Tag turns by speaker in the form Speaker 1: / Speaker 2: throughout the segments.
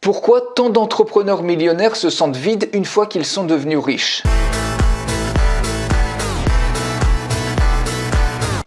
Speaker 1: Pourquoi tant d'entrepreneurs millionnaires se sentent vides une fois qu'ils sont devenus riches?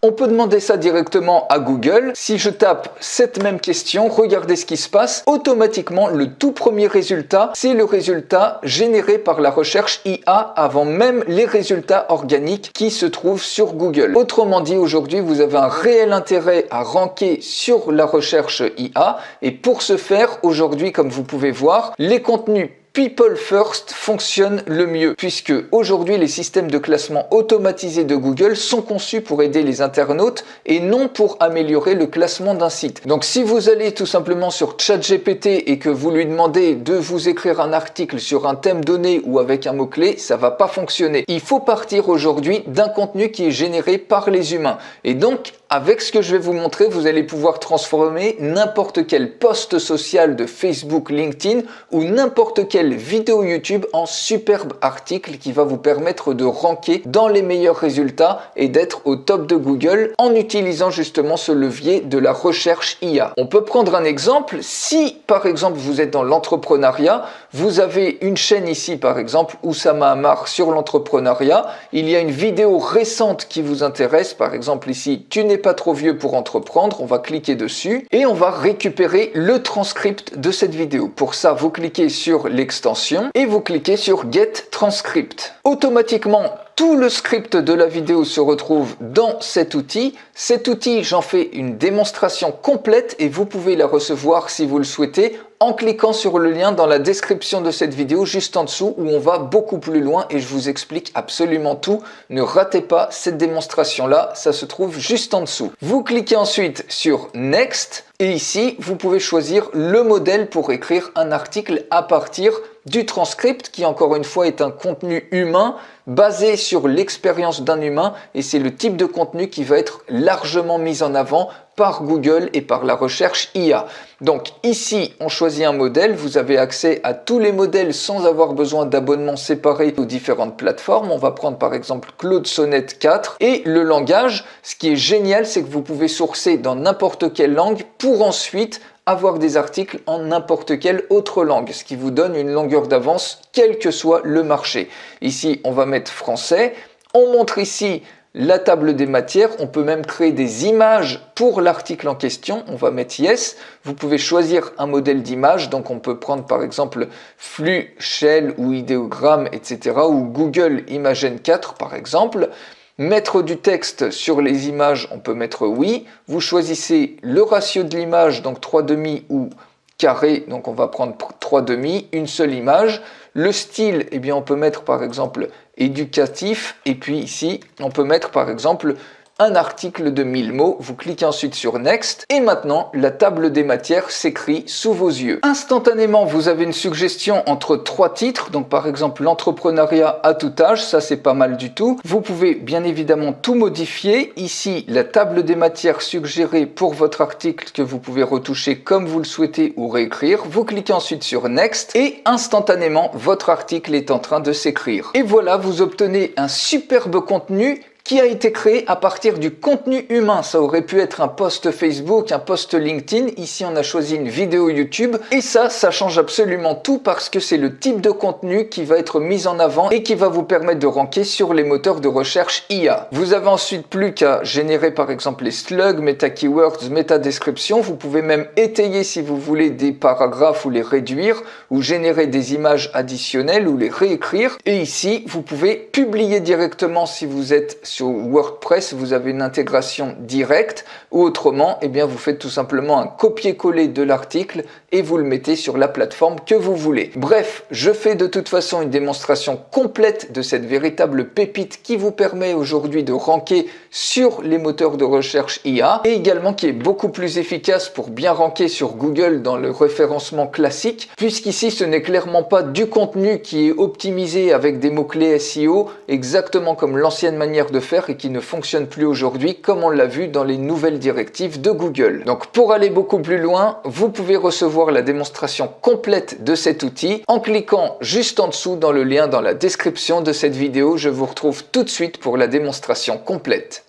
Speaker 1: On peut demander ça directement à Google. Si je tape cette même question, regardez ce qui se passe. Automatiquement, le tout premier résultat, c'est le résultat généré par la recherche IA avant même les résultats organiques qui se trouvent sur Google. Autrement dit, aujourd'hui, vous avez un réel intérêt à ranker sur la recherche IA. Et pour ce faire, aujourd'hui, comme vous pouvez voir, les contenus People First fonctionne le mieux puisque aujourd'hui les systèmes de classement automatisés de Google sont conçus pour aider les internautes et non pour améliorer le classement d'un site. Donc si vous allez tout simplement sur ChatGPT et que vous lui demandez de vous écrire un article sur un thème donné ou avec un mot-clé, ça va pas fonctionner. Il faut partir aujourd'hui d'un contenu qui est généré par les humains. Et donc avec ce que je vais vous montrer, vous allez pouvoir transformer n'importe quel post social de Facebook, LinkedIn ou n'importe quelle vidéo YouTube en superbe article qui va vous permettre de ranker dans les meilleurs résultats et d'être au top de Google en utilisant justement ce levier de la recherche IA. On peut prendre un exemple. Si par exemple vous êtes dans l'entrepreneuriat, vous avez une chaîne ici par exemple Oussama Ammar sur l'entrepreneuriat. Il y a une vidéo récente qui vous intéresse, par exemple ici tu n'es pas trop vieux pour entreprendre, on va cliquer dessus et on va récupérer le transcript de cette vidéo. Pour ça, vous cliquez sur l'extension et vous cliquez sur Get Transcript. Automatiquement, tout le script de la vidéo se retrouve dans cet outil. Cet outil, j'en fais une démonstration complète et vous pouvez la recevoir si vous le souhaitez en cliquant sur le lien dans la description de cette vidéo juste en dessous où on va beaucoup plus loin et je vous explique absolument tout. Ne ratez pas cette démonstration-là, ça se trouve juste en dessous. Vous cliquez ensuite sur Next et ici, vous pouvez choisir le modèle pour écrire un article à partir du transcript qui encore une fois est un contenu humain basé sur l'expérience d'un humain et c'est le type de contenu qui va être largement mis en avant par Google et par la recherche IA. Donc ici, on choisit un modèle, vous avez accès à tous les modèles sans avoir besoin d'abonnements séparés aux différentes plateformes. On va prendre par exemple Claude Sonnet 4 et le langage. Ce qui est génial, c'est que vous pouvez sourcer dans n'importe quelle langue pour ensuite avoir des articles en n'importe quelle autre langue, ce qui vous donne une longueur d'avance quel que soit le marché. Ici, on va mettre français. On montre ici la table des matières, on peut même créer des images pour l'article en question, on va mettre Yes. Vous pouvez choisir un modèle d'image, donc on peut prendre par exemple Flux, Shell ou Idéogramme, etc. ou Google Imagen 4 par exemple. Mettre du texte sur les images, on peut mettre oui. Vous choisissez le ratio de l'image, donc 3/2 ou carré, donc on va prendre 3/2, une seule image. Le style, eh bien on peut mettre par exemple éducatif et puis ici on peut mettre par exemple un article de 1000 mots. Vous cliquez ensuite sur Next et maintenant la table des matières s'écrit sous vos yeux. Instantanément, vous avez une suggestion entre 3 titres, donc par exemple l'entrepreneuriat à tout âge, ça c'est pas mal du tout. Vous pouvez bien évidemment tout modifier. Ici, la table des matières suggérée pour votre article que vous pouvez retoucher comme vous le souhaitez ou réécrire. Vous cliquez ensuite sur Next et instantanément, votre article est en train de s'écrire. Et voilà, vous obtenez un superbe contenu qui a été créé à partir du contenu humain. Ça aurait pu être un post Facebook, un post LinkedIn. Ici, on a choisi une vidéo YouTube. Et ça change absolument tout parce que c'est le type de contenu qui va être mis en avant et qui va vous permettre de ranker sur les moteurs de recherche IA. Vous avez ensuite plus qu'à générer par exemple les slugs, meta keywords, meta description. Vous pouvez même étayer si vous voulez des paragraphes ou les réduire ou générer des images additionnelles ou les réécrire. Et ici, vous pouvez publier directement si vous êtes sur WordPress, vous avez une intégration directe ou autrement, eh bien, vous faites tout simplement un copier-coller de l'article et vous le mettez sur la plateforme que vous voulez. Bref, je fais de toute façon une démonstration complète de cette véritable pépite qui vous permet aujourd'hui de ranker sur les moteurs de recherche IA et également qui est beaucoup plus efficace pour bien ranker sur Google dans le référencement classique, puisqu'ici ce n'est clairement pas du contenu qui est optimisé avec des mots-clés SEO, exactement comme l'ancienne manière de faire et qui ne fonctionne plus aujourd'hui comme on l'a vu dans les nouvelles directives de Google. Donc pour aller beaucoup plus loin, vous pouvez recevoir la démonstration complète de cet outil en cliquant juste en dessous dans le lien dans la description de cette vidéo. Je vous retrouve tout de suite pour la démonstration complète.